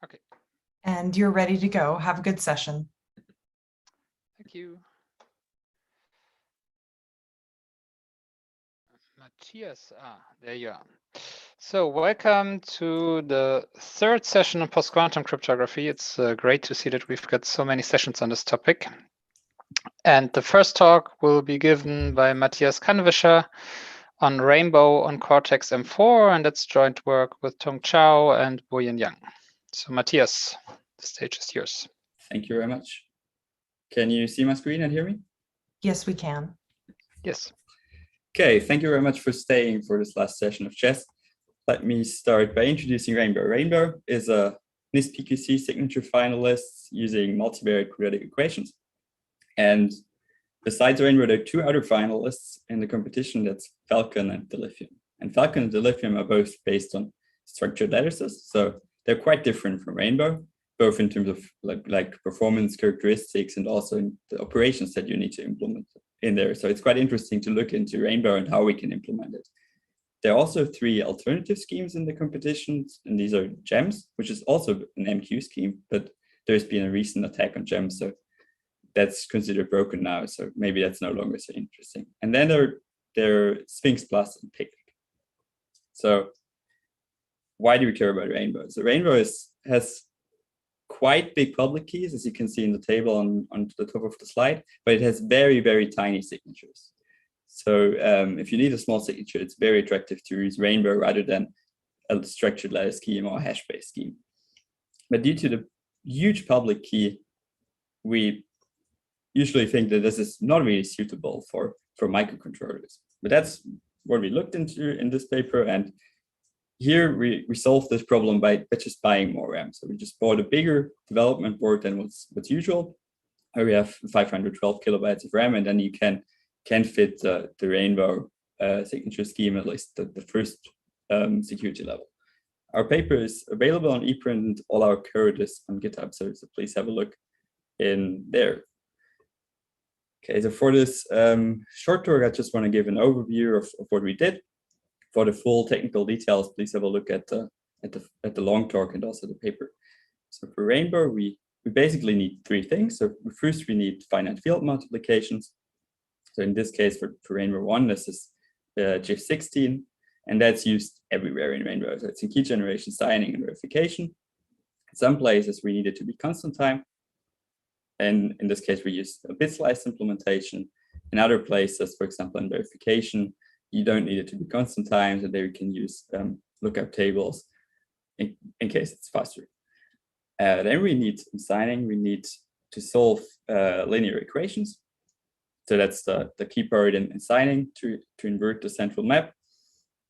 Okay. And you're ready to go. Have a good session. Thank you. Matthias, there you are. So welcome to the third session on post-quantum cryptography. It's great to see that we've got so many sessions on this topic. And the first talk will be given by Matthias Kanwischer on Rainbow on Cortex M4, and that's joint work with Tong Chao and Boyan Yang. So Matthias, the stage is yours. Thank you very much. Can you see my screen and hear me? Yes, we can. Yes. Okay, thank you very much for staying for this last session of CHES. Let me start by introducing Rainbow. Rainbow is a NIST-PQC signature finalist using multivariate quadratic equations. And besides Rainbow, there are two other finalists in the competition. That's Falcon and Dilithium. And Falcon and Dilithium are both based on structured lattices. So they're quite different from Rainbow, both in terms of like performance characteristics and also in the operations that you need to implement in there. So it's quite interesting to look into Rainbow and how we can implement it. There are also three alternative schemes in the competitions, and these are GEMS, which is also an MQ scheme, but there's been a recent attack on GEMS, so that's considered broken now, so maybe that's no longer so interesting. And then there are Sphinx Plus and Picnic. So why do we care about Rainbow? So Rainbow has quite big public keys, as you can see in the table on the top of the slide, but it has very, very tiny signatures. So if you need a small signature, it's very attractive to use Rainbow rather than a structured lattice scheme or a hash-based scheme. But due to the huge public key, we usually think that this is not really suitable for microcontrollers. But that's what we looked into in this paper. And here we solved this problem by just buying more RAM. So we just bought a bigger development board than what's usual. We have 512 kilobytes of RAM, and then you can fit the Rainbow signature scheme, at least the first security level. Our paper is available on ePrint, and all our code is on GitHub, so please have a look in there. Okay, so for this short talk, I just want to give an overview of what we did. For the full technical details, please have a look at the long talk and also the paper. So for Rainbow, we basically need three things. So first, we need finite field multiplications. So in this case, for Rainbow 1, this is GIF16, and that's used everywhere in Rainbow. So it's in key generation, signing, and verification. In some places, we need it to be constant time. And in this case, we use a bit slice implementation. In other places, for example, in verification, you don't need it to be constant time, so there you can use lookup tables in case it's faster. Then we need in signing, we need to solve linear equations. So that's the key part in signing to invert the central map.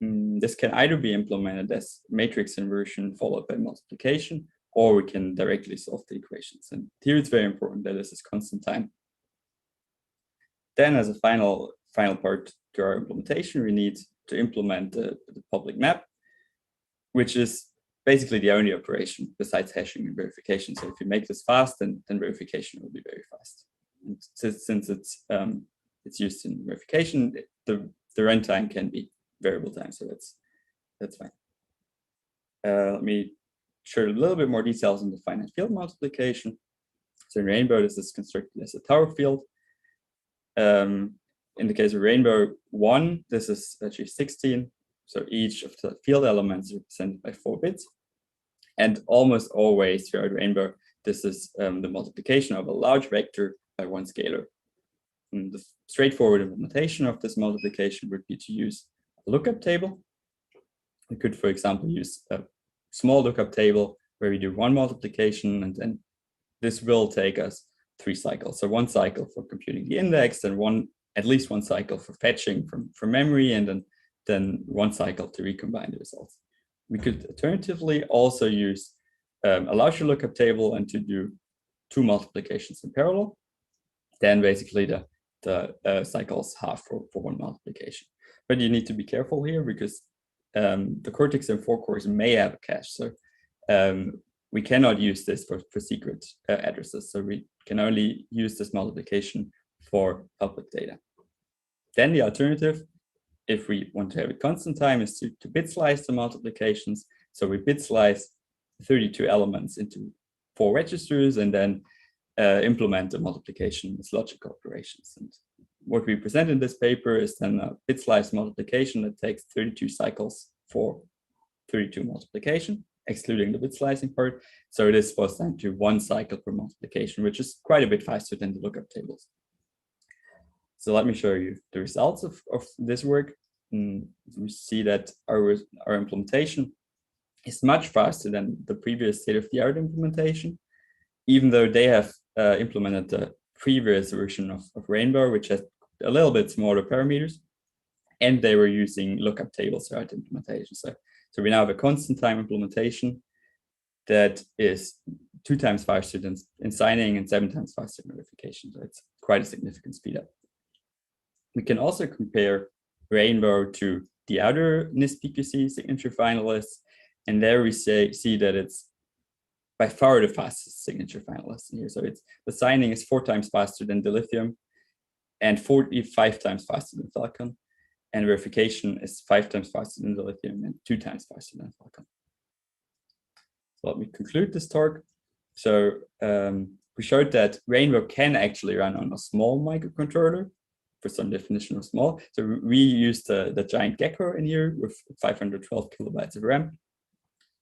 This can either be implemented as matrix inversion followed by multiplication, or we can directly solve the equations. And here it's very important that this is constant time. Then as a final part to our implementation, we need to implement the public map, which is basically the only operation besides hashing and verification. So if you make this fast, then verification will be very fast. And since it's used in verification, the runtime can be variable time, so that's fine. Let me share a little bit more details on the finite field multiplication. So in Rainbow, this is constructed as a tower field. In the case of Rainbow 1, this is actually 16. So each of the field elements is represented by 4 bits. And almost always throughout Rainbow, this is the multiplication of a large vector by one scalar. And the straightforward implementation of this multiplication would be to use a lookup table. We could, for example, use a small lookup table where we do one multiplication, and then this will take us 3 cycles. So 1 cycle for computing the index, and at least one cycle for fetching from memory, and then 1 cycle to recombine the results. We could alternatively also use a larger lookup table and to do 2 multiplications in parallel. Then basically the cycles half for 1 multiplication. But you need to be careful here because the Cortex M4 cores may have a cache. So we cannot use this for secret addresses. So we can only use this multiplication for public data. Then the alternative, if we want to have it constant time, is to bit slice the multiplications. So we bit slice 32 elements into 4 registers and then implement the multiplication with logical operations. And what we present in this paper is then a bit slice multiplication that takes 32 cycles for 32 multiplication, excluding the bit slicing part. So this was then to 1 cycle per multiplication, which is quite a bit faster than the lookup tables. So let me show you the results of this work. We see that our implementation is much faster than the previous state-of-the-art implementation, even though they have implemented the previous version of Rainbow, which has a little bit smaller parameters, and they were using lookup tables throughout the implementation. So we now have a constant time implementation that is 2 times faster than in signing and 7 times faster in verification. So it's quite a significant speed up. We can also compare Rainbow to the other NIST PQC signature finalists, and there we see that it's by far the fastest signature finalist in here. So the signing is 4 times faster than Dilithium and 45 times faster than Falcon, and verification is 5 times faster than Dilithium and 2 times faster than Falcon. So let me conclude this talk. So we showed that Rainbow can actually run on a small microcontroller for some definition of small. So we used the giant Gecko in here with 512 kilobytes of RAM.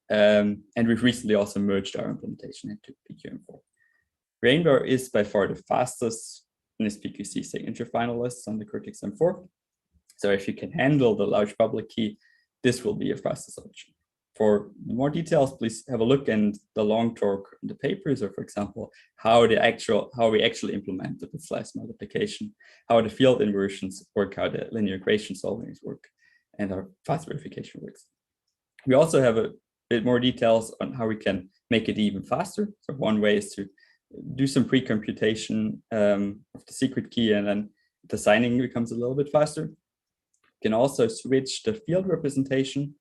And we've recently also merged our implementation into PQM4. Rainbow is by far the fastest NIST PQC signature finalists on the Cortex M4. So if you can handle the large public key, this will be your fastest option. For more details, please have a look in the long talk in the papers, or for example, how we actually implement the bit slice multiplication, how the field inversions work, how the linear equation solvings work, and how fast verification works. We also have a bit more details on how we can make it even faster. So one way is to do some pre-computation of the secret key, and then the signing becomes a little bit faster. You can also switch the field representation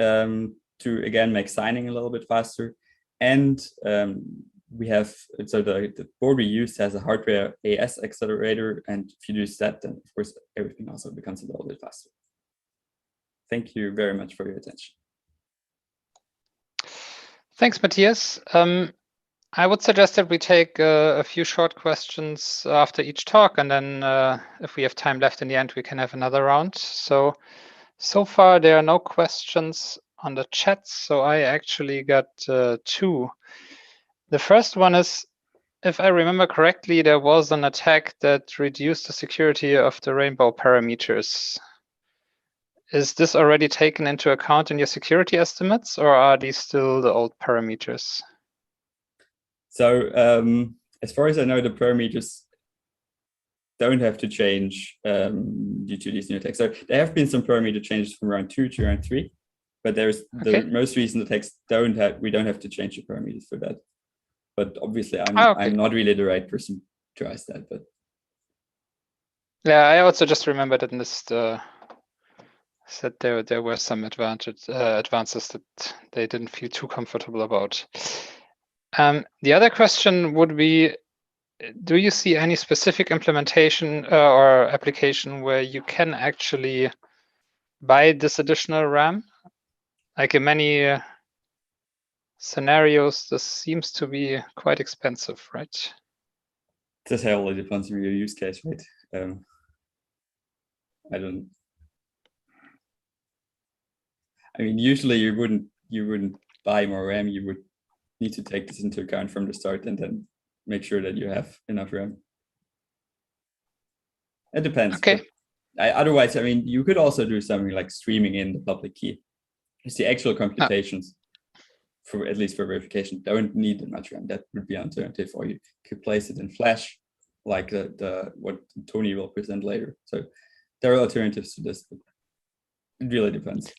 to again make signing a little bit faster. And we have, so the board we use has a hardware AS accelerator, and if you use that, then of course everything also becomes a little bit faster. Thank you very much for your attention. Thanks, Matthias. I would suggest that we take a few short questions after each talk, and then if we have time left in the end, we can have another round. So far, there are no questions on the chat, so I actually got 2. The first one is, if I remember correctly, there was an attack that reduced the security of the Rainbow parameters. Is this already taken into account in your security estimates, or are these still the old parameters? So as far as I know, the parameters don't have to change due to these new attacks. So there have been some parameter changes from round 2 to round 3, but there's the most recent attacks we don't have to change the parameters for that. But obviously, I'm not really the right person to ask that. But yeah, I also just remembered that NIST said there were some advances that they didn't feel too comfortable about. The other question would be, do you see any specific implementation or application where you can actually buy this additional RAM? Like in many scenarios, this seems to be quite expensive, right? This heavily depends on your use case, right? I mean, usually you wouldn't buy more RAM. You would need to take this into account from the start and then make sure that you have enough RAM. It depends. Okay. Otherwise, I mean, you could also do something like streaming in the public key. It's the actual computations, for at least for verification, don't need that much RAM. That would be an alternative, or you could place it in Flash, like what Tony will present later. So there are alternatives to this, but it really depends.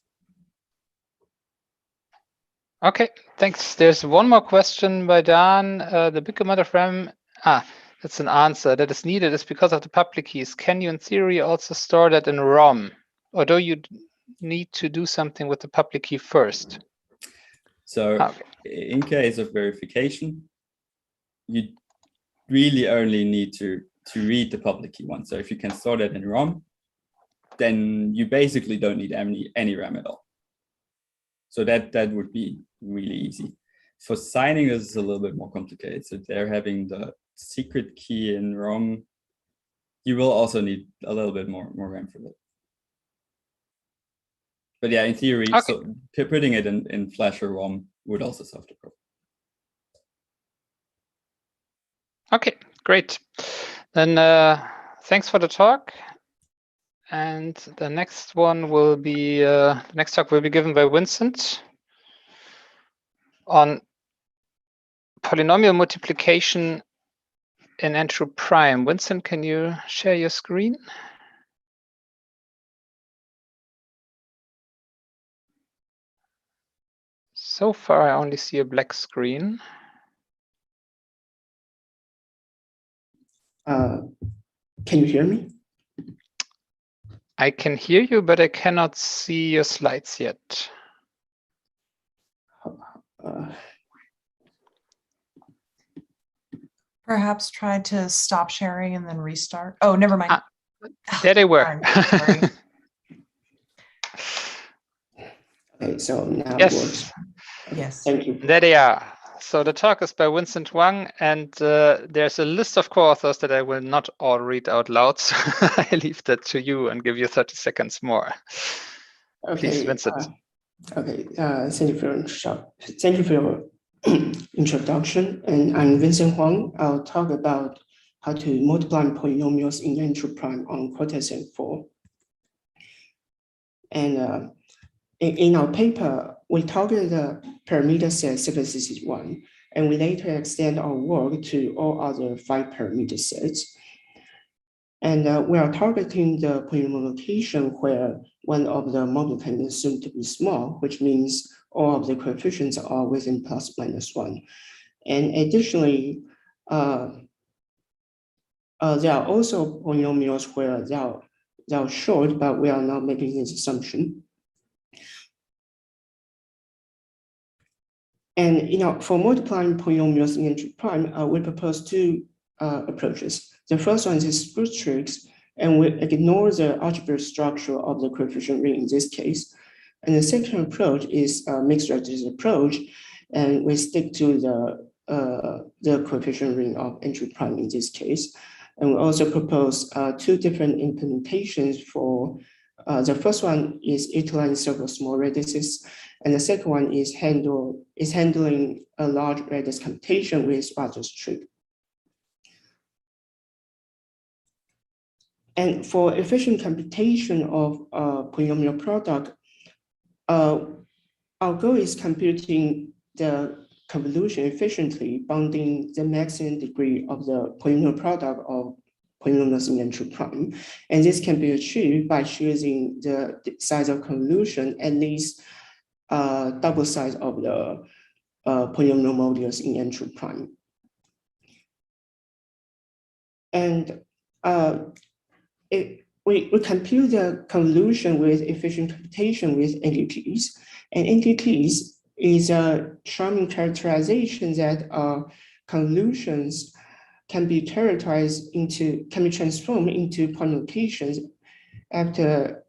Okay, thanks. There's one more question by Dan. The big amount of RAM, that's an answer that is needed is because of the public keys. Can you in theory also store that in ROM? Or do you need to do something with the public key first? So in case of verification, you really only need to read the public key once. So if you can store that in ROM, then you basically don't need any RAM at all. So that would be really easy. For signing, this is a little bit more complicated. So they're having the secret key in ROM. You will also need a little bit more RAM for that. But yeah, in theory, Okay. so putting it in Flash or ROM would also solve the problem. Okay, great. Then thanks for the talk. And the next one will be, the next talk will be given by Vincent on polynomial multiplication in N through prime. Vincent, can you share your screen? So far, I only see a black screen. Can you hear me? I can hear you, but I cannot see your slides yet. Perhaps try to stop sharing and then restart. Oh, never mind. There they were. Sorry. Okay, so now it Yes. works. Yes. Thank you. There they are. So the talk is by Vincent Wang, and there's a list of co-authors that I will not all read out loud. So I leave that to you and give you 30 seconds more. Okay, Please, Vincent. Thank you for your introduction. And I'm Vincent Huang. I'll talk about how to multiply polynomials in N through prime on Cortex M4. And in our paper, we target the parameter set s-41, and we later extend our work to all other 5 parameter sets. And we are targeting the polynomial location where one of the multiplicand is assumed to be small, which means all of the coefficients are within plus minus 1. And additionally, there are also polynomials where they are short, but we are not making this assumption. And for multiplying polynomials in N through prime, we propose 2 approaches. The first one is good tricks, and we ignore the algebraic structure of the coefficient ring in this case. And the second approach is a mixed strategies approach, and we stick to the coefficient ring of N through prime in this case. And we also propose 2 different implementations for the first one is iterline several small radiuses, and the second one is handling a large radius computation with Rogers trick. And for efficient computation of polynomial product, our goal is computing the convolution efficiently, bounding the maximum degree of the polynomial product of polynomials in N through prime. And this can be achieved by choosing the size of convolution at least double size of the polynomial modules in N through prime. And we compute the convolution with efficient computation with entities. And entities is a charming characterization that convolutions can be characterized into, can be transformed into permutations after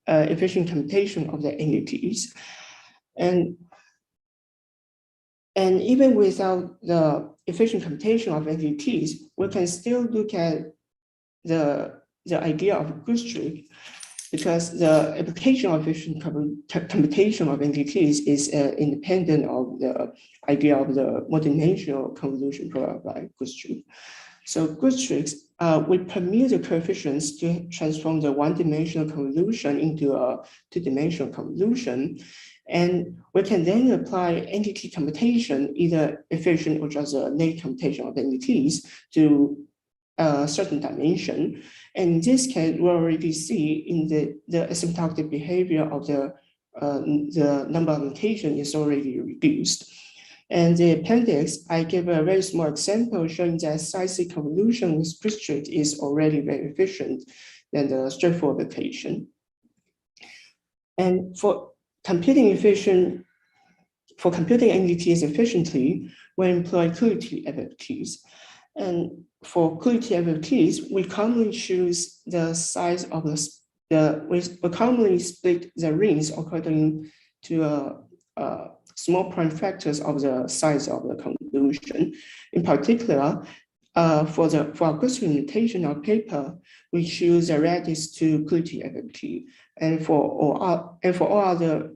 efficient computation of the entities. And even without the efficient computation of entities, we can still look at the idea of good trick, because the application of efficient computation of entities is independent of the idea of the multidimensional convolution provided by good trick. So good tricks, we permute the coefficients to transform the one-dimensional convolution into a two-dimensional convolution. And we can then apply entity computation, either efficient or just a net computation of entities, to a certain dimension. And in this case, we already see in the asymptotic behavior of the number of mutations is already reduced. And the appendix, I give a very small example showing that size convolution with district is already very efficient than the straightforward application. And for computing entities efficiently, we employ cumulative FFTs. And for cumulative FFTs, we commonly choose the size of we commonly split the rings according to a small prime factors of the size of the convolution. In particular, for our Gaussian limitation of paper, we choose a radius to Coolidge FFT, and for all other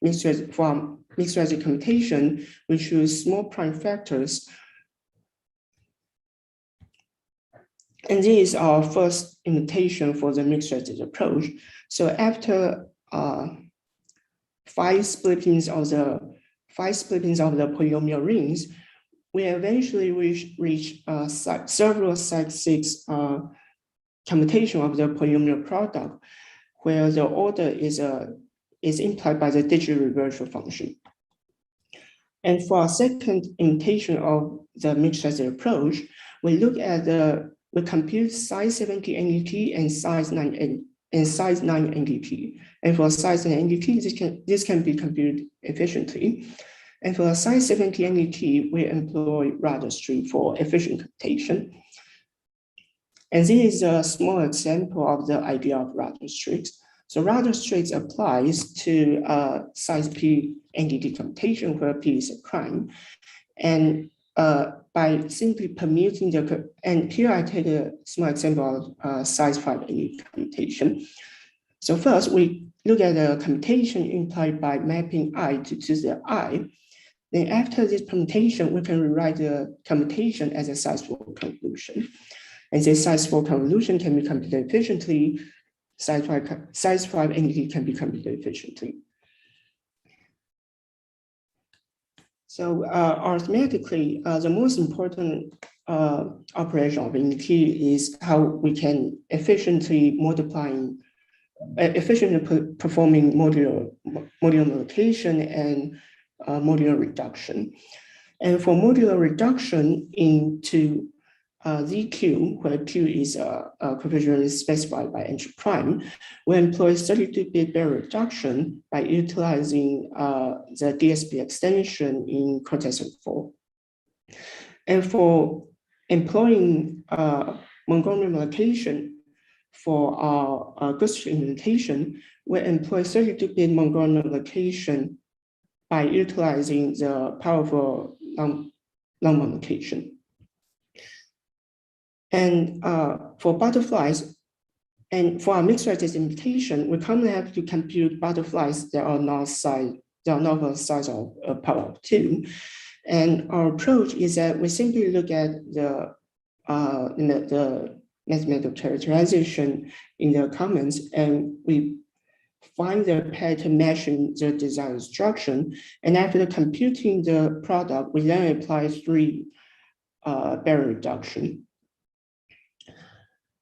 mixed radius commutation, we choose small prime factors. And this is our first limitation for the mixed radius approach. So after 5 splittings of the polynomial rings, we eventually reach several side-6 commutation of the polynomial product, where the order is implied by the digit reversal function. And for our second limitation of the mixed radius approach, we compute size 70 NDT and size 9 NDT. And for size 9 NDT, this can be computed efficiently. And for size 70 NDT, we employ radar streak for efficient computation. And this is a small example of the idea of radar streaks. So radar streaks applies to size P NDT computation where P is a prime. And by simply permuting and here I take a small example of size 5 NDT computation. So first we look at the computation implied by mapping I to the I. Then after this permutation, we can rewrite the commutation as a size 4 convolution. And this size 4 convolution can be computed efficiently. Size 5 NDT can be computed efficiently. So arithmetically, the most important operation of NDT is how we can efficiently performing modular multiplication and modular reduction. And for modular reduction into ZQ, where Q is a coefficient specified by entry prime, we employ 32-bit barrier reduction by utilizing the DSP extension in Cortex-M4. And for employing Montgomery multiplication for our Gaussian implementation, we employ 32-bit Montgomery multiplication by utilizing the powerful long multiplication. And for butterflies, and for our mixed radius implementation, we commonly have to compute butterflies that are not of a size of power of 2. And our approach is that we simply look at the mathematical characterization in the comments, and we find the pattern matching the design instruction. And after computing the product, we then apply 3 barrier reduction.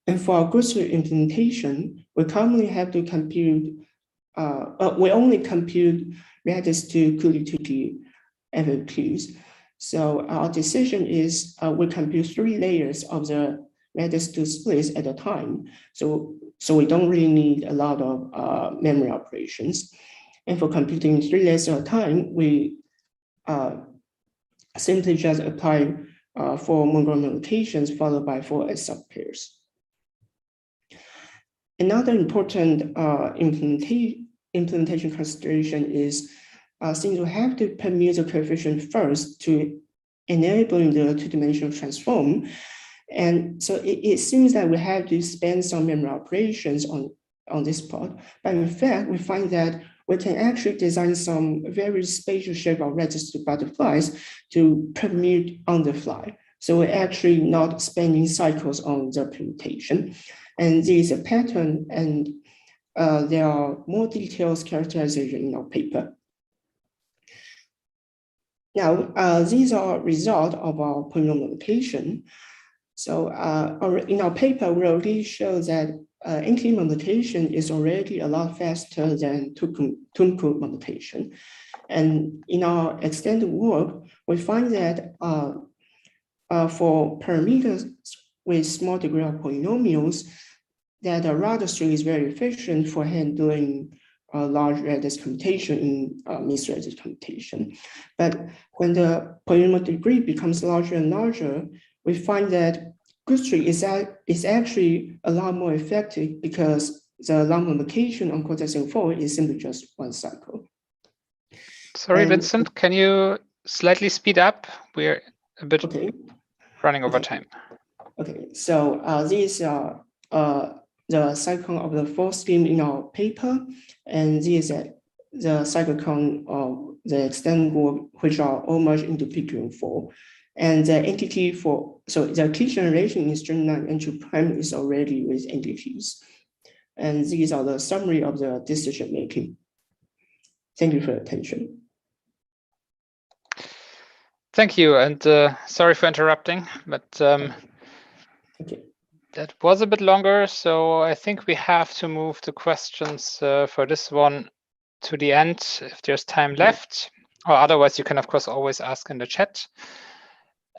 And for our Gaussian implementation, we commonly have to compute, we only compute radius to Coolidge FFQs. So our decision is we compute 3 layers of the radius to splits at a time. So we don't really need a lot of memory operations. And for computing 3 layers at a time, we simply just apply 4 Montgomery multiplications followed by 4 S subpairs. Another important implementation consideration is since we have to permute the coefficient first to enabling the 2-dimensional transform. And so it seems that we have to spend some memory operations on this part. But in fact, we find that we can actually design some very spatial shape of radius to butterflies to permute on the fly. So we're actually not spending cycles on the permutation. And this is a pattern, and there are more details characterization in our paper. Now, these are result of our polynomial multiplication. So in our paper, we already show that NT multiplication is already a lot faster than Tunku multiplication. And in our extended work, we find that for parameters with small degree of polynomials, that a radar string is very efficient for handling large radius computation in mixed radius computation. But when the polynomial degree becomes larger and larger, we find that Gaussian is actually a lot more effective because the long multiplication on Cortex-M4 is simply just 1 cycle. Sorry, And- Vincent, can you slightly speed up? We're a bit Okay. running over Okay. time. Okay, so these are the cycle of the fourth scheme in our paper, and these are the cyclone of the extended group, which are all merged into PQM4. And the entity so the key generation in string 9 entry prime is already with entities. And these are the summary of the decision making. Thank you for your attention. Thank you, and sorry for interrupting, but Okay. that was a bit longer, so I think we have to move the questions for this one to the end if there's time left, or otherwise you can of course always ask in the chat.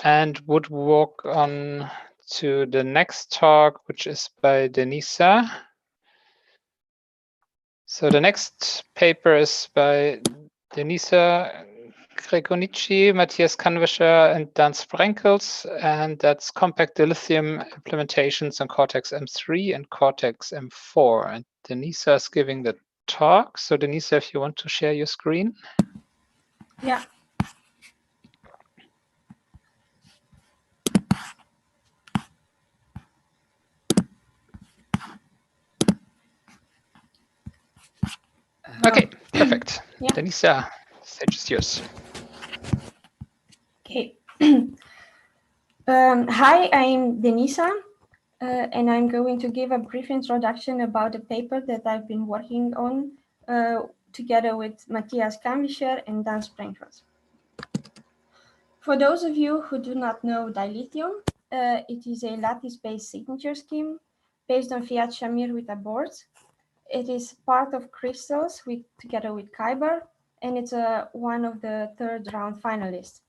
And would walk on to the next talk, which is by Denisa. So the next paper is by Denisa Gregonici, Matthias Kanwischer, and Dan Sprenkels, and that's compact dilithium implementations on Cortex M3 and Cortex M4. And Denisa is giving the talk. So Denisa, if you want to share your screen. Yeah. Okay, perfect. Yeah. Denisa, stage is yours. Okay. Hi, I'm Denisa, and I'm going to give a brief introduction about the paper that I've been working on together with Matthias Kanwischer and Dan Sprenkels. For those of you who do not know Dilithium, it is a lattice-based signature scheme based on Fiat Shamir with a board. It is part of Crystals together with Kyber, and it's one of the third round finalists.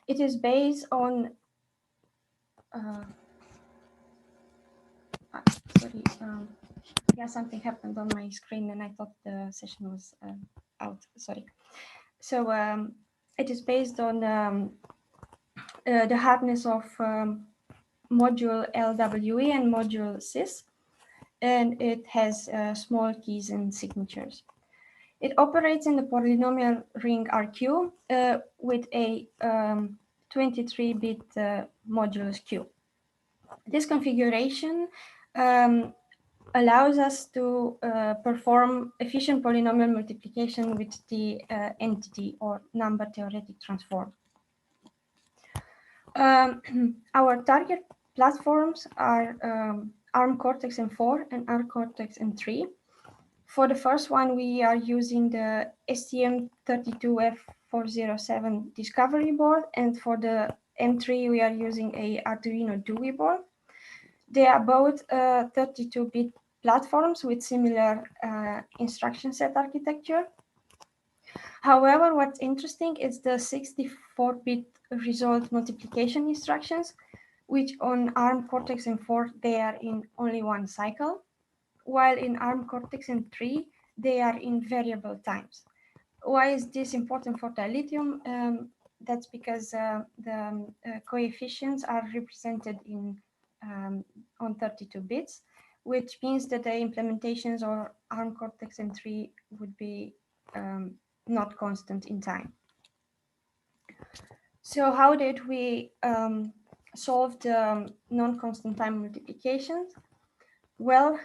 It is based on, yeah, something happened on my screen and I thought the session was out, sorry. So it is based on the hardness of module LWE and module CHES, and it has small keys and signatures. It operates in the polynomial ring RQ with a 23-bit modulus Q. This configuration allows us to perform efficient polynomial multiplication with the entity or number theoretic transform. Our target platforms are ARM Cortex M4 and ARM Cortex M3. For the first one, we are using the STM32F407 discovery board, and for the M3, we are using a Arduino DUI board. They are both 32-bit platforms with similar instruction set architecture. However, what's interesting is the 64-bit result multiplication instructions, which on ARM Cortex M4, they are in only one cycle, while in ARM Cortex M3, they are in variable times. Why is this important for Dilithium? That's because the coefficients are represented in on 32 bits, which means that the implementations of ARM Cortex M3 would be not constant in time. So how did we solve the non-constant time multiplications? Well,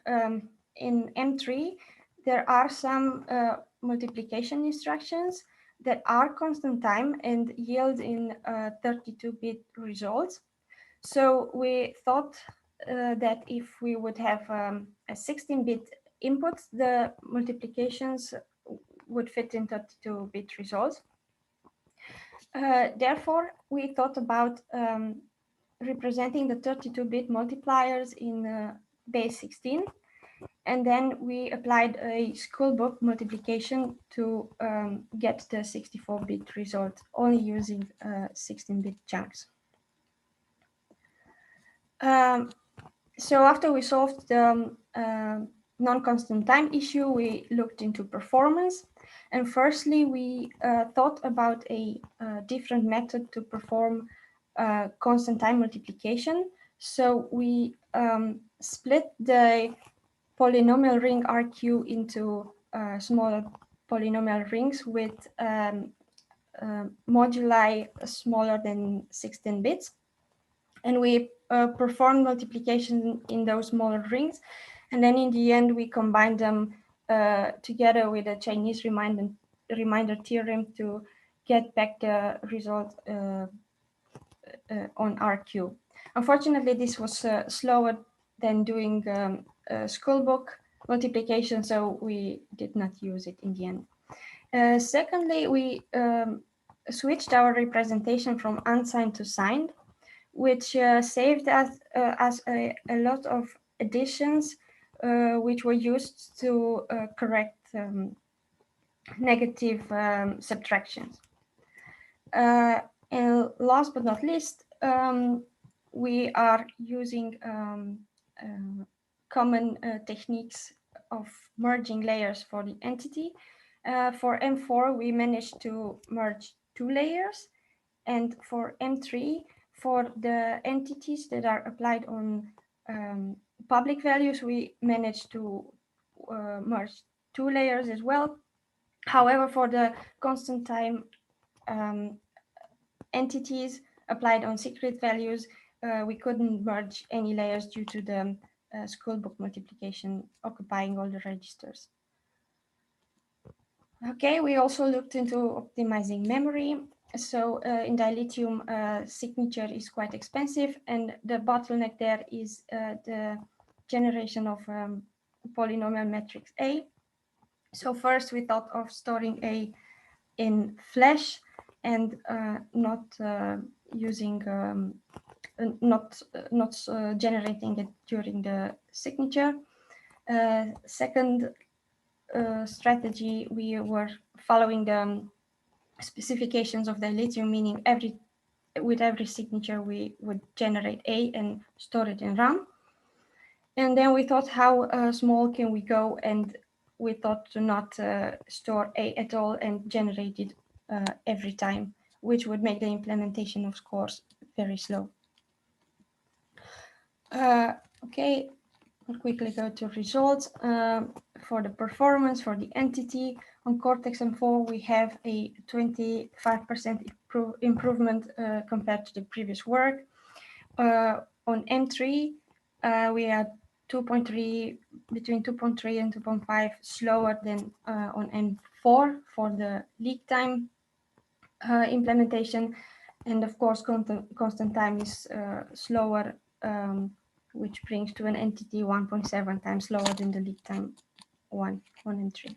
in M3, there are some multiplication instructions that are constant time and yield in 32-bit results. So we thought that if we would have a 16-bit input, the multiplications would fit in 32-bit results. Therefore, we thought about representing the 32-bit multipliers in base 16, and then we applied a schoolbook multiplication to get the 64-bit result, only using 16-bit chunks. So after we solved the non-constant time issue, we looked into performance. And firstly, we thought about a different method to perform constant time multiplication. So we split the polynomial ring RQ into smaller polynomial rings with moduli smaller than 16 bits. And we performed multiplication in those smaller rings. And then in the end, we combined them together with a Chinese reminder theorem to get back the result on RQ. Unfortunately, this was slower than doing schoolbook multiplication, so we did not use it in the end. Secondly, we switched our representation from unsigned to signed, which saved us a lot of additions which were used to correct negative subtractions. And last but not least, we are using common techniques of merging layers for the entity. For M4, we managed to merge 2 layers, and for M3, for the entities that are applied on public values, we managed to merge 2 layers as well. However, for the constant time entities applied on secret values, we couldn't merge any layers due to the schoolbook multiplication occupying all the registers. Okay, we also looked into optimizing memory. So in Dilithium, signature is quite expensive, and the bottleneck there is the generation of polynomial matrix A. So first we thought of storing A in flash and not using, not generating it during the signature. Second strategy, we were following the specifications of Dilithium, meaning with every signature we would generate A and store it in RAM. And then we thought, how small can we go? And we thought to not store A at all and generate it every time, which would make the implementation of scores very slow. Okay, I'll quickly go to results. For the performance for the entity, on Cortex-M4, we have a 25% improvement compared to the previous work. On M3, we had 2.3, between 2.3 and 2.5 slower than on M4 for the leak time implementation. And of course, constant time is slower, which brings to an entity 1.7 times slower than the leak time 1 and 3.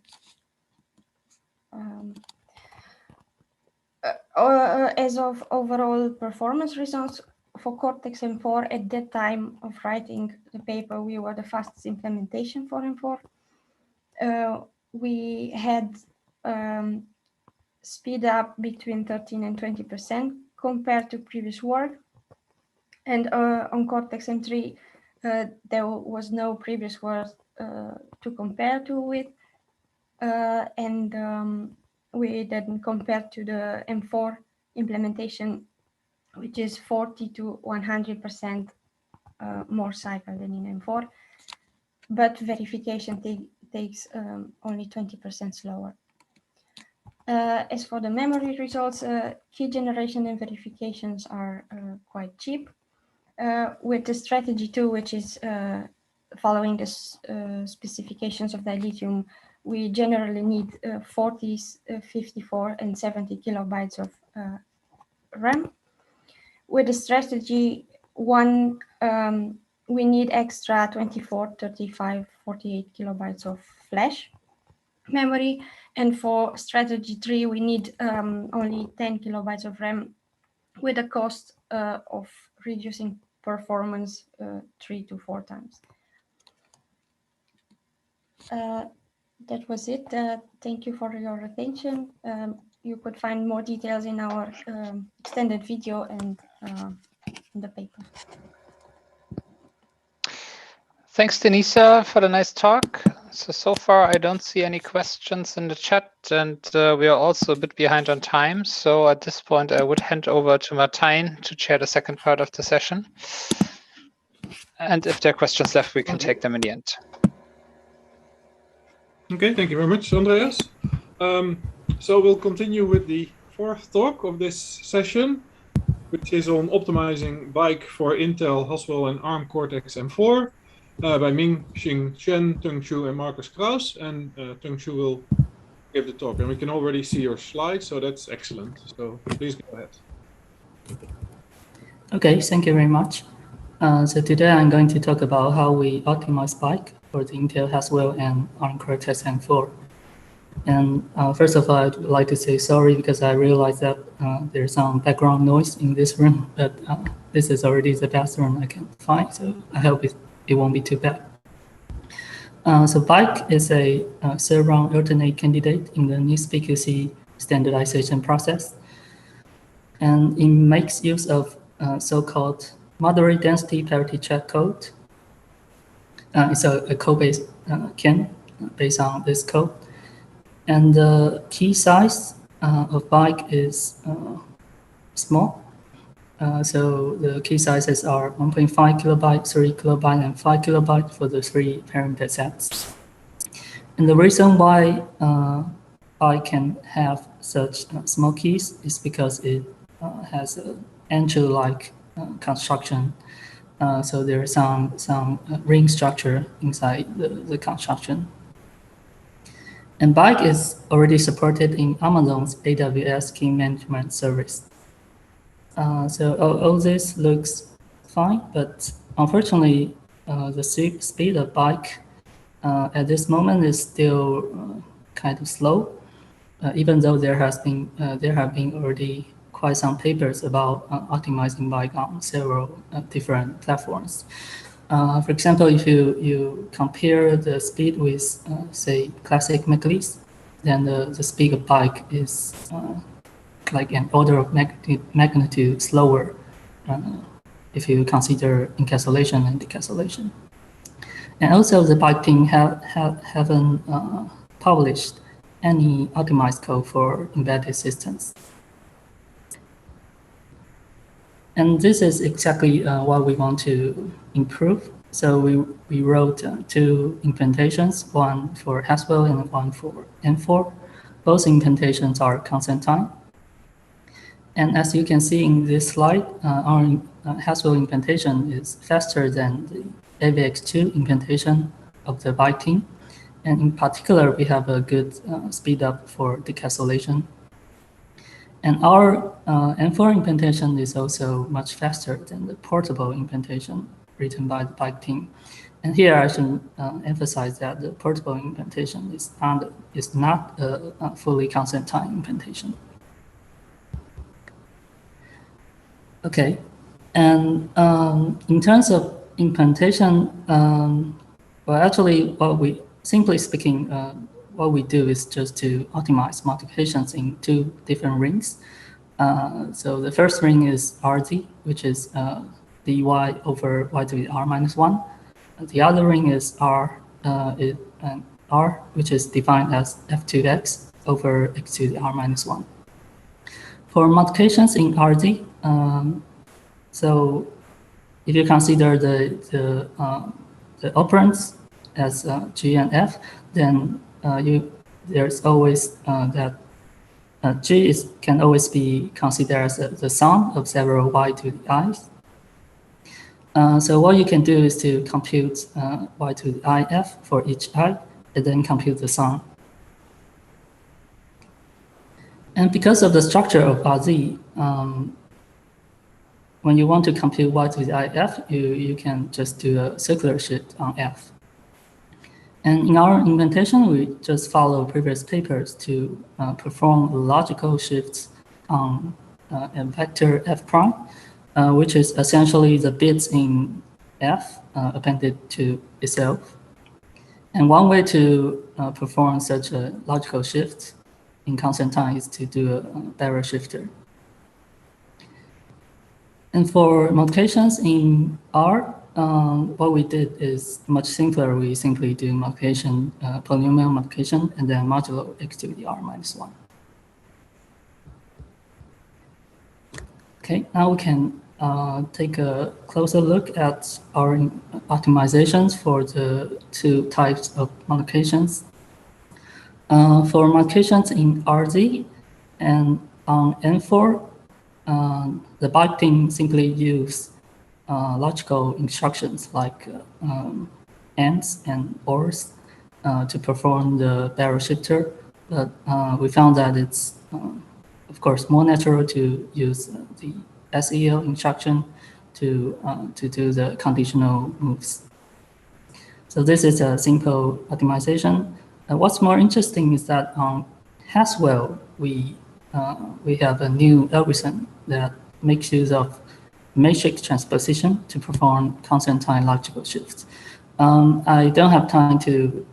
As of overall performance results for Cortex-M4, at that time of writing the paper, we were the fastest implementation for M4. We had speed up between 13 and 20% compared to previous work. And on Cortex-M3, there was no previous work to compare to with. We then compared to the M4 implementation, which is 40 to 100% more cycle than in M4, but verification takes only 20% slower. As for the memory results, key generation and verifications are quite cheap. With the strategy 2, which is following the specifications of Dilithium, we generally need 40, 54, and 70 kilobytes of RAM. With the strategy 1, we need extra 24, 35, 48 kilobytes of flash memory. And for strategy 3, we need only 10 kilobytes of RAM, with a cost of reducing performance 3 to 4 times. That was it. Thank you for your attention. You could find more details in our extended video and in the paper. Thanks, Denisa, for the nice talk. So far, I don't see any questions in the chat, and we are also a bit behind on time. So at this point, I would hand over to Martijn to chair the second part of the session. And if there are questions left, we can take them in the end. Okay, thank you very much, Andreas. So we'll continue with the fourth talk of this session, which is on optimizing bike for Intel, Haswell, and ARM Cortex-M4 by Ming-Xing Chen, Tung Xu, and Marcus Kraus. And Tung Xu will give the talk. And we can already see your slides, so that's excellent. So please go ahead. Okay, thank you very much. So today I'm going to talk about how we optimize bike for the Intel Haswell and ARM Cortex-M4. And first of all, I'd like to say sorry because I realized that there's some background noise in this room, but this is already the best room I can find, so I hope it won't be too bad. So bike is a serve-round alternate candidate in the NISP-PQC standardization process, and it makes use of so-called moderate density parity check code. It's a code-based CAN based on this code. And the key size of bike is small. So the key sizes are 1.5 kilobyte, 3 kilobyte, and 5 kilobyte for the 3 parameter sets. And the reason why bike can have such small keys is because it has an Angel-like construction. So there is some ring structure inside the construction. And bike is already supported in Amazon's AWS key management service. So all this looks fine, but unfortunately, the speed of bike at this moment is still kind of slow, even though there have been already quite some papers about optimizing bike on several different platforms. For example, if you compare the speed with, say, classic Macleese, then the speed of bike is like an order of magnitude slower if you consider encapsulation and decapsulation. And also, the bike team haven't published any optimized code for embedded systems. And this is exactly what we want to improve. So we wrote 2 implementations, one for Haswell and one for M4. Both implementations are constant time. And as you can see in this slide, our Haswell implementation is faster than the AVX2 implementation of the bike team. And in particular, we have a good speed up for decapsulation. And our M4 implementation is also much faster than the portable implementation written by the bike team. And here I should emphasize that the portable implementation is not a fully constant time implementation. Okay, and in terms of implementation, well, actually, simply speaking, what we do is just to optimize multiplications in 2 different rings. So the first ring is RZ, which is dy over y to the r minus 1. The other ring is R, which is defined as f2x over x to the r minus 1. For multiplications in RZ, so if you consider the operands as G and F, then there's always that G can always be considered as the sum of several y to the i's. So what you can do is to compute y to the if for each I, and then compute the sum. And because of the structure of RZ, when you want to compute y to the if, you can just do a circular shift on f. And in our implementation, we just follow previous papers to perform logical shifts on a vector f prime, which is essentially the bits in f appended to itself. And one way to perform such a logical shift in constant time is to do a barrel shifter. And for multiplications in R, what we did is much simpler. We simply do multiplication, polynomial multiplication, and then modulo x to the r minus 1. Okay, now we can take a closer look at our optimizations for the 2 types of multiplications. For markations in RZ and on N4, the byte team simply use logical instructions like ANDs and ORs to perform the barrel shifter. But we found that it's, of course, more natural to use the SEL instruction to do the conditional moves. So this is a simple optimization. What's more interesting is that on Haswell, we have a new algorithm that makes use of matrix transposition to perform constant time logical shifts. I don't have time to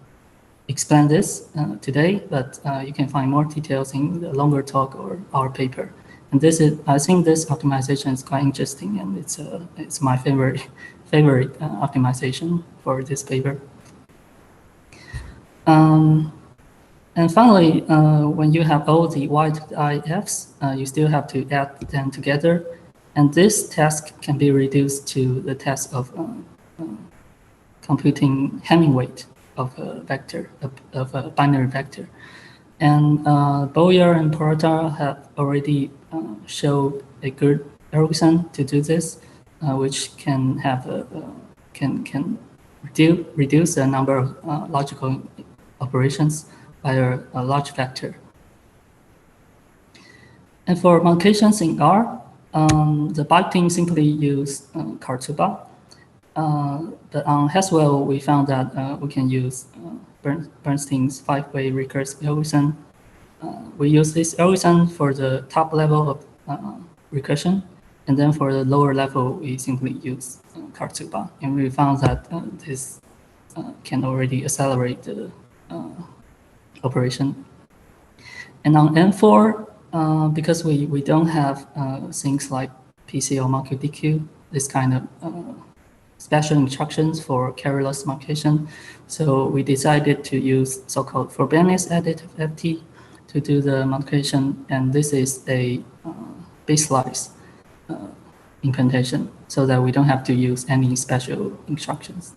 explain this today, but you can find more details in the longer talk or our paper. And this is, I think this optimization is quite interesting, and it's my favorite optimization for this paper. And finally, when you have all the wide IFs, you still have to add them together. And this task can be reduced to the task of computing Hamming weight of a vector, of a binary vector. And Boyer and Porta have already showed a good algorithm to do this, which can have can reduce the number of logical operations by a large vector. And for markations in R, the byte team simply use Kartuba. But on Haswell, we found that we can use Bernstein's 5-way recursive algorithm. We use this algorithm for the top level of recursion, and then for the lower level, we simply use Kartuba. And we found that this can already accelerate the operation. And on N4, because we don't have things like PC or MarkDQ, this kind of special instructions for carryless markation, so we decided to use so-called Frobenius additive FT to do the markation, and this is a bitSlice implementation, so that we don't have to use any special instructions.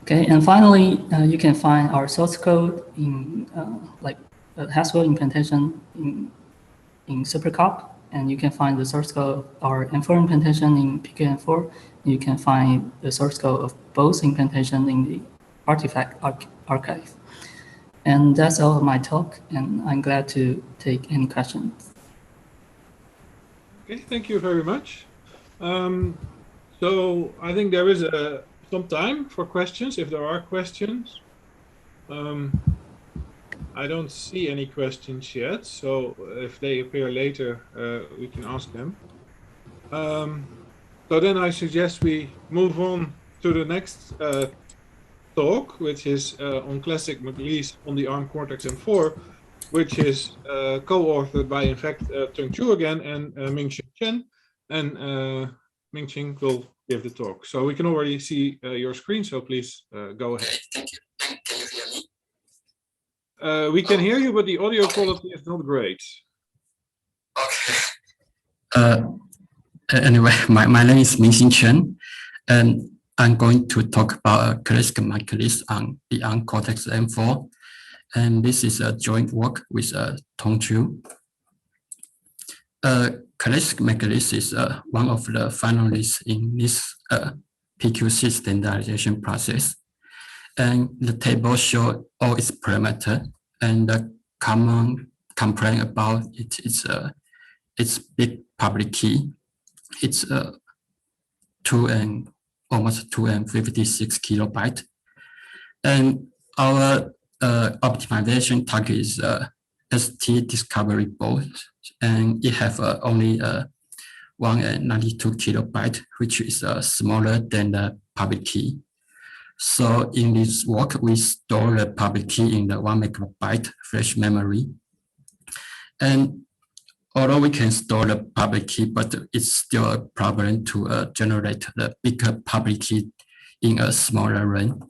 Okay, and finally, you can find our source code in like Haswell implementation in SuperCop, and you can find the source code of our N4 implementation in PKN4. You can find the source code of both implementation in the artifact archive. And that's all of my talk, and I'm glad to take any questions. Okay, thank you very much. So I think there is some time for questions, if there are questions. I don't see any questions yet, so if they appear later, we can ask them. So then I suggest we move on to the next talk, which is on classic McLeese on the ARM Cortex-M4, which is co-authored by, in fact, Tung Chu again and Ming-Hsin Chen. And Ming-Hsin will give the talk. So we can already see your screen, so please go ahead. Thank you. Can you hear me? We can hear you, but the audio quality is not great. Okay. Anyway, my name is Ming-Hsin Chen, and I'm going to talk about classic McLeese on the ARM Cortex-M4. And this is a joint work with Tung Chu. Classic McLeese is one of the finalists in this PQC standardization process. And the table shows all its parameters, and the common complaint about it is its big public key. It's almost 256 kilobytes. And our optimization target is ST discovery board, and it have only 192 kilobytes, which is smaller than the public key. So in this work, we store the public key in the 1 megabyte flash memory. And although we can store the public key, but it's still a problem to generate the bigger public key in a smaller run.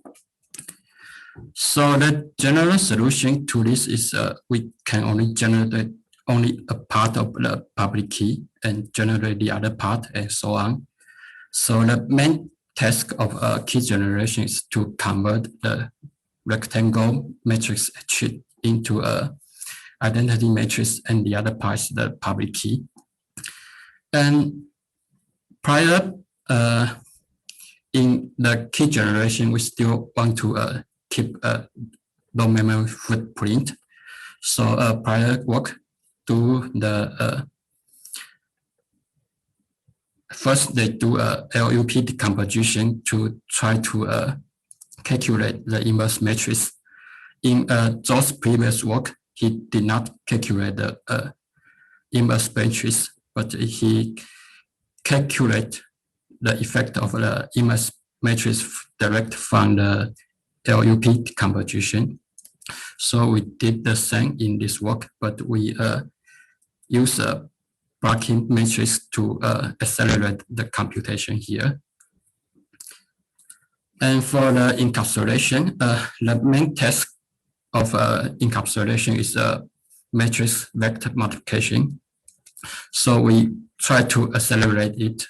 So the general solution to this is we can only generate only a part of the public key and generate the other part and so on. So the main task of key generation is to convert the rectangle matrix H into a identity matrix, and the other part is the public key. And prior, in the key generation, we still want to keep a low memory footprint. So prior work do the first they do a LUP decomposition to try to calculate the inverse matrix. In Zhou's previous work, he did not calculate the inverse matrix, but he calculate the effect of the inverse matrix direct from the LUP decomposition. So we did the same in this work, but we use a blocking matrix to accelerate the computation here. And for the encapsulation, the main task of encapsulation is a matrix vector multiplication. So we try to accelerate it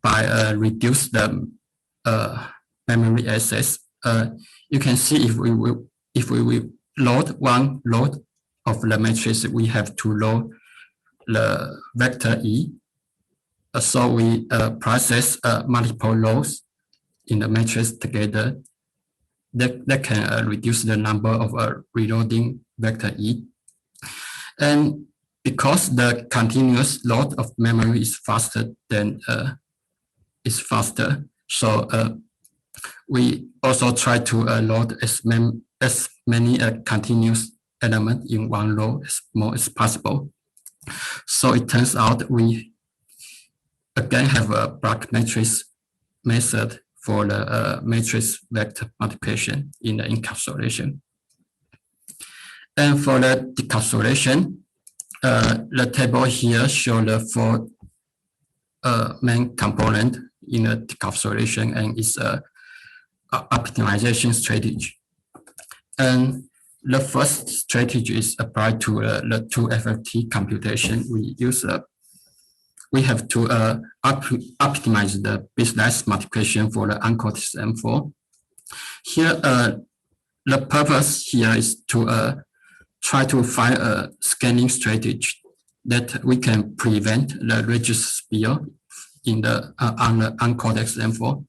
by reduce the memory access. You can see if we will load one load of the matrix, we have to load the vector E. So we process multiple loads in the matrix together. That can reduce the number of reloading vector E. And because the continuous load of memory is faster than so we also try to load as many continuous elements in one row as more as possible. So it turns out we again have a block matrix method for the matrix vector multiplication in the encapsulation. And for the decapsulation, the table here shows the four main components in the decapsulation and its optimization strategy. And the first strategy is applied to the 2FFT computation. We have to optimize the bitwise multiplication for the Uncortex M4. Here, the purpose here is to try to find a scanning strategy that we can prevent the register spill in the on the Uncortex M4.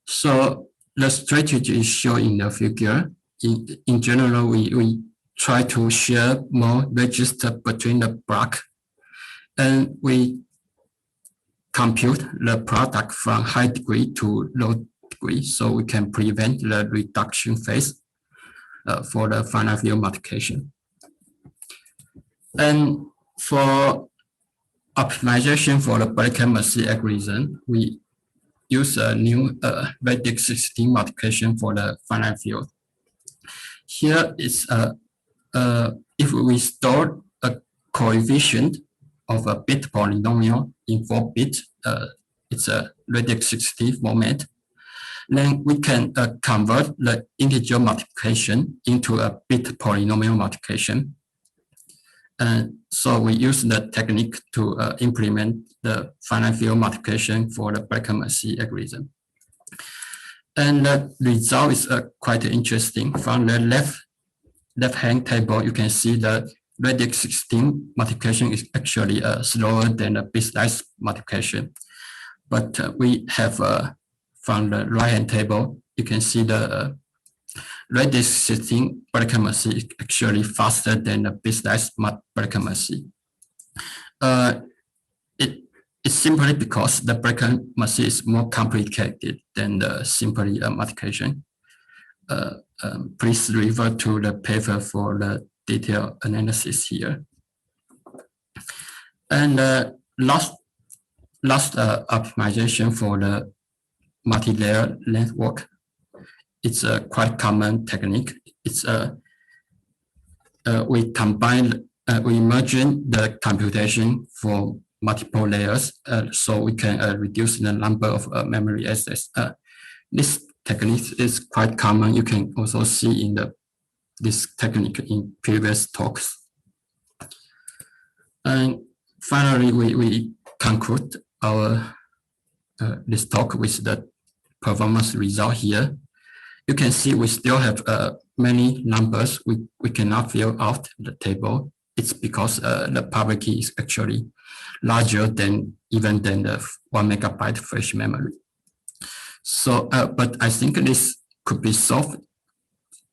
So the strategy is shown in the figure. In general, we try to share more register between the block, and we compute the product from high degree to low degree, so we can prevent the reduction phase for the final field multiplication. And for optimization for the Black-Massey algorithm, we use a new radix 16 multiplication for the finite field. Here is if we store a coefficient of a bit polynomial in 4 bits, it's a radix 16 format. Then we can convert the integer multiplication into a bit polynomial multiplication. And so we use the technique to implement the finite field multiplication for the Black-Massey algorithm. And the result is quite interesting. From the left-hand table, you can see the radix 16 multiplication is actually slower than the bitwise multiplication. But we have from the right-hand table, you can see the radix 16 Black-Massey is actually faster than the bitwise Black-Massey. It's simply because the Black-Massey is more complicated than the simply multiplication. Please refer to the paper for the detailed analysis here. And last optimization for the multi-layer network. It's a quite common technique. It's we merge the computation for multiple layers, so we can reduce the number of memory access. This technique is quite common. You can also see in this technique in previous talks. And finally, we conclude our this talk with the performance result here. You can see we still have many numbers. We cannot fill out the table. It's because the public key is actually larger than even than the 1 megabyte flash memory. So, but I think this could be solved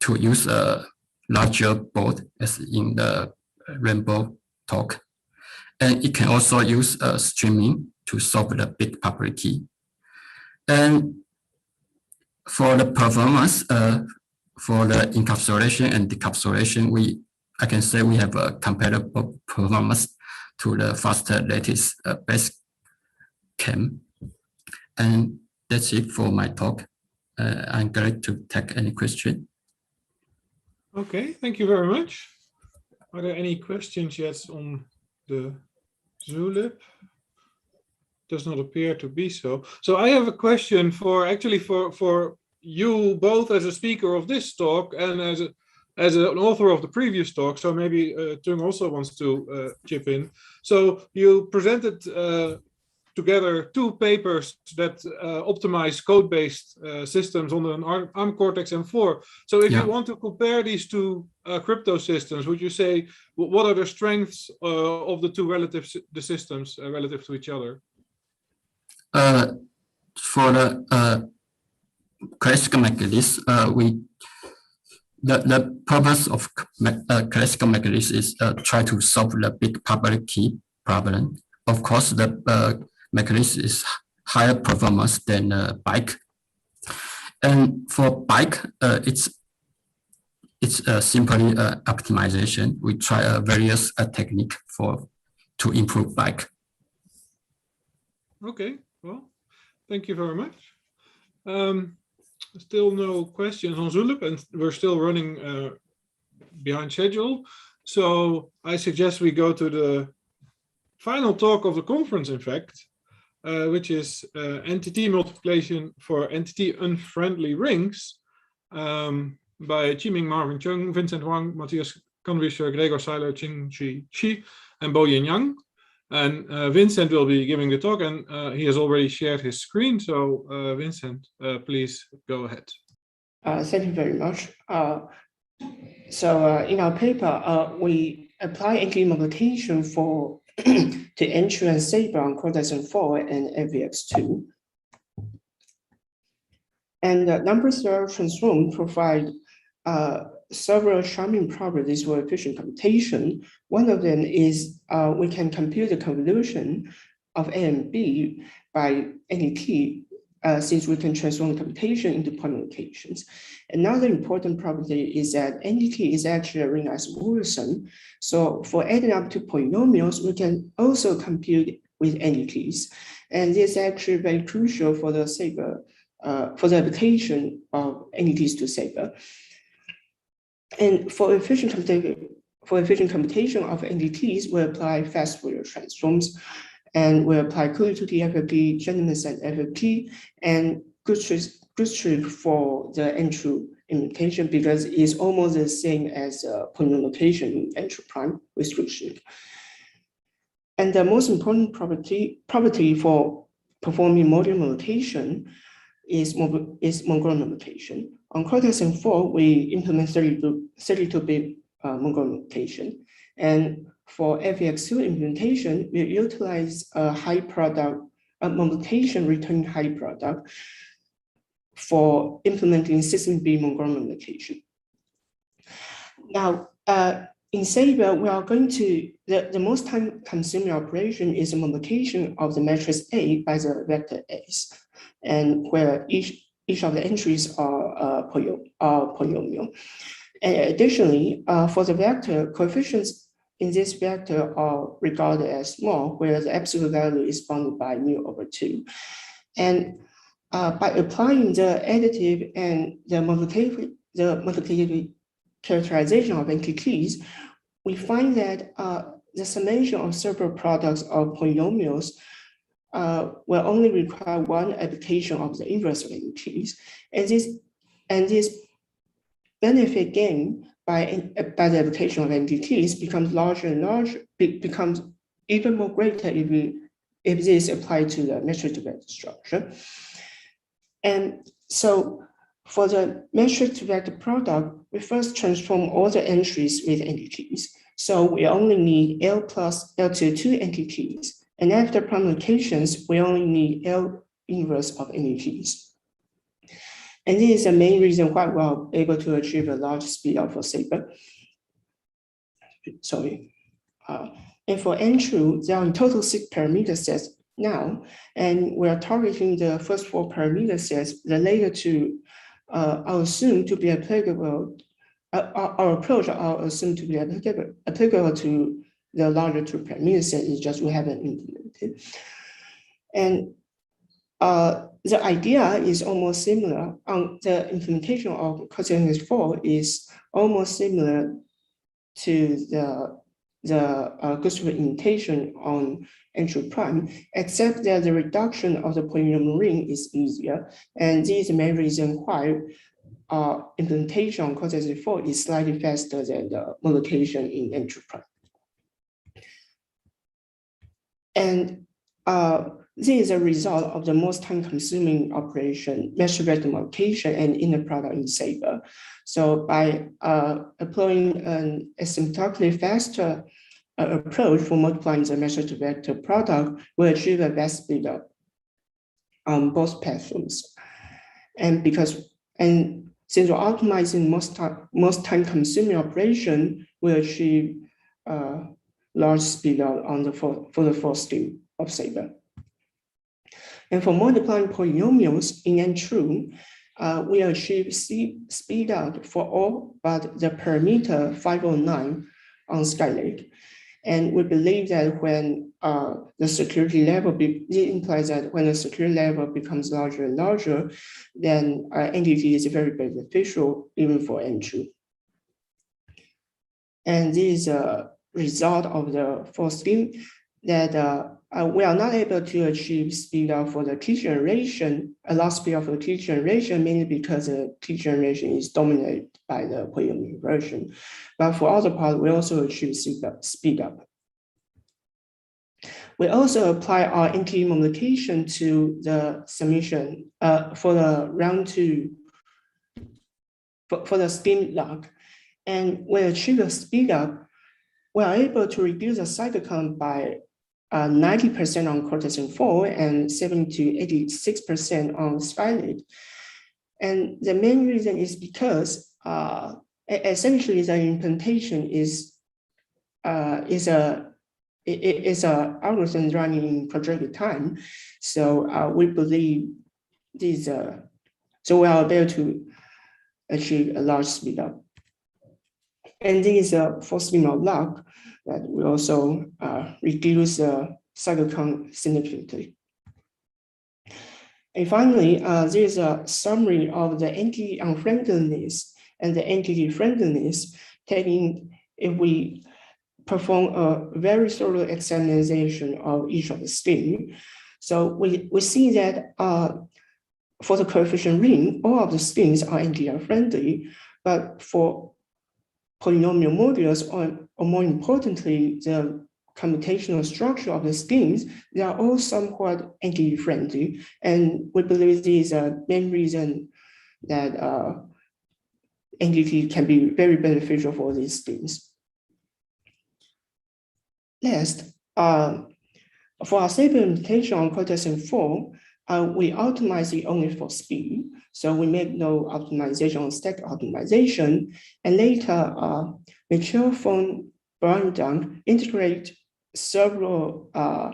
to use a larger board as in the Rainbow talk. And it can also use streaming to solve the big public key. And for the performance, for the encapsulation and decapsulation, I can say we have a comparable performance to the faster lattice base CAM. And that's it for my talk. I'm glad to take any question. Okay, thank you very much. Are there any questions yet on the Zulip? Does not appear to be so. So I have a question for you both as a speaker of this talk and as an author of the previous talk. So maybe Tung also wants to chip in. So you presented together 2 papers that optimize code-based systems on an ARM Cortex-M4. So if you want to compare these 2 crypto systems, would you say what are the strengths of the 2 systems relative to each other? For the classical mechanism, the purpose of classical mechanism is try to solve the big public key problem. Of course, the mechanism is higher performance than bike. And for bike, it's simply optimization. We try various technique to improve bike. Okay, well, thank you very much. Still no questions on Zulip, and we're still running behind schedule. So I suggest we go to the final talk of the conference, in fact, which is entity multiplication for entity unfriendly rings by Qiming Marvin Chung, Vincent Wang, Matthias Kanwischer, Gregor Seiler, Qingqi Shi, and Boyin Yang. And Vincent will be giving the talk, and he has already shared his screen. So Vincent, please go ahead. Thank you very much. So in our paper, we apply entity multiplication for to entry and saber on Cortex-M4 and AVX2. And the number theory transform provide several charming properties for efficient computation. One of them is we can compute the convolution of A and B by any key, since we can transform computation into point locations. Another important property is that any key is actually a ring isomorphism. So for adding up to polynomials, we can also compute with any keys. And this is actually very crucial for the saber, for the application of any keys to saber. And for efficient computation of NDTs, we apply fast Fourier transforms, and we apply Cooley-Tutti FFT, Gentleman's FFT, and Goostrich for the entry implementation, because it's almost the same as polynomial notation in entry prime restriction. And the most important property for performing modular notation is Mongolian notation. On Cortex-M4, we implement 32-bit Mongolian notation. And for AVX2 implementation, we utilize a high product, a multiplication returning high product for implementing 16-bit Mongolian notation. Now, in Saber, we are going to, the most time-consuming operation is the multiplication of the matrix A by the vector S, and where each of the entries are polynomial. And additionally, for the vector, coefficients in this vector are regarded as small, where the absolute value is bounded by μ/2. And by applying the additive and the multiplicative characterization of NTTs, we find that the summation of several products of polynomials will only require one application of the inverse of NTTs, and this benefit gain by the application of NTTs becomes larger and larger, becomes even more greater if if this applied to the metric to vector structure. And so for the metric to vector product, we first transform all the entries with entities. So we only need L plus L to 2 entities. And after prime locations, we only need L inverse of entities. And this is the main reason why we are able to achieve a large speed up for Saber. Sorry. And for N-true, there are in total 6 parameter sets now, and we are targeting the first 4 parameter sets. The later 2 are assumed to be applicable. Our approach are assumed to be applicable to the larger 2 parameter set. It's just we haven't implemented. And the idea is almost similar. The implementation of CHES is almost similar to the Gustav imitation on N-true prime, except that the reduction of the polynomial ring is easier. And this is the main reason why implementation on CHES is slightly faster than the multiplication in N-true prime. And this is a result of the most time-consuming operation, metric vector multiplication and inner product in Saber. So by applying an asymptotically faster approach for multiplying the metric to vector product, we achieve a best speed up on both platforms. And since we're optimizing most time-consuming operation, we achieve large speed up on for the first scheme of Saber. And for multiplying polynomials in N-true, we achieve speed up for all but the parameter 509 on Skylake. And we believe that when the security level, it implies that when the security level becomes larger and larger, then entity is very beneficial even for N-true. And this is a result of the fourth scheme that we are not able to achieve speed up for the key generation, a lot speed up for the key generation, mainly because the key generation is dominated by the polynomial inversion. But for other parts, we also achieve speed up. We also apply our entity multiplication to the summation for the round 2, for the scheme log. And when we achieve a speed up, we are able to reduce the cycle count by 90% on Cortex-M4 and 70 to 86% on Skylake. And the main reason is because essentially the implementation is a algorithm running in projected time. So we believe these so we are able to achieve a large speed up. And this is a fourth scheme of log that we also reduce the cycle count significantly. And finally, there is a summary of the entity unfriendliness and the entity friendliness, taking if we perform a very thorough examination of each of the scheme. So we see that for the coefficient ring, all of the schemes are entity friendly, but for polynomial modulus, or more importantly, the computational structure of the schemes, they are all somewhat entity friendly. And we believe this is a main reason that entity can be very beneficial for these schemes. Next, for our Saber implementation on Cortex-M4, we optimize it only for speed. So we make no optimization on stack optimization. And later, Michel von Braundonk integrate several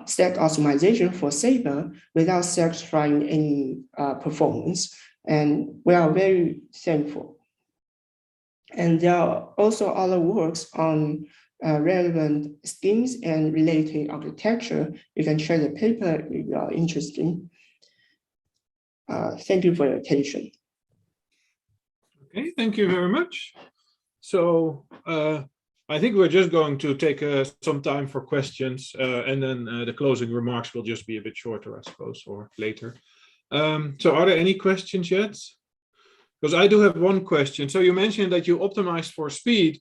stack optimization for Saber without sacrificing any performance. And we are very thankful. And there are also other works on relevant schemes and related architecture. You can check the paper if you are interested. Thank you for your attention. Okay, thank you very much. So I think we're just going to take some time for questions, and then the closing remarks will just be a bit shorter, I suppose, or later. So are there any questions yet? Because I do have one question. So you mentioned that you optimized for speed.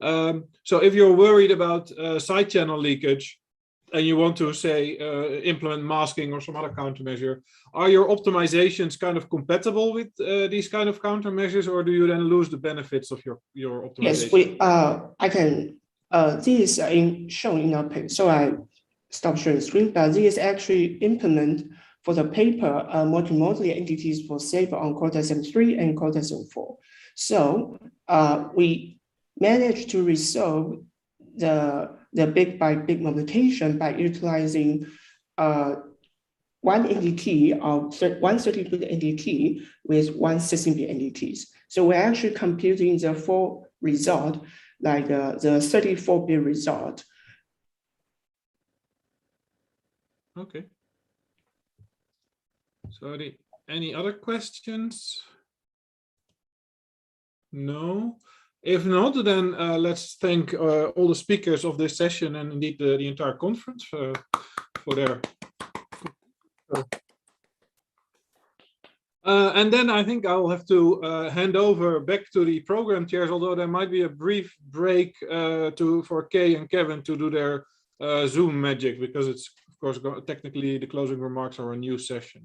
So if you're worried about side channel leakage, and you want to say implement masking or some other countermeasure, are your optimizations kind of compatible with these kind of countermeasures, or do you then lose the benefits of your optimization? Yes, I can. This is shown in our page. So I stop sharing screen, but this is actually implement for the paper multimodal entities for safer on Cortex-M3 and Cortex-M4. So we managed to resolve the big by big multiplication by utilizing one NDT of 132-bit NDT with 1 16-bit NDTs. So we're actually computing the full result, like the 34-bit result. Okay. So any other questions? No. If not, then let's thank all the speakers of this session and indeed the entire conference for their. And then I think I'll have to hand over back to the program chairs, although there might be a brief break for Kay and Kevin to do their Zoom magic, because it's, of course, technically the closing remarks are a new session.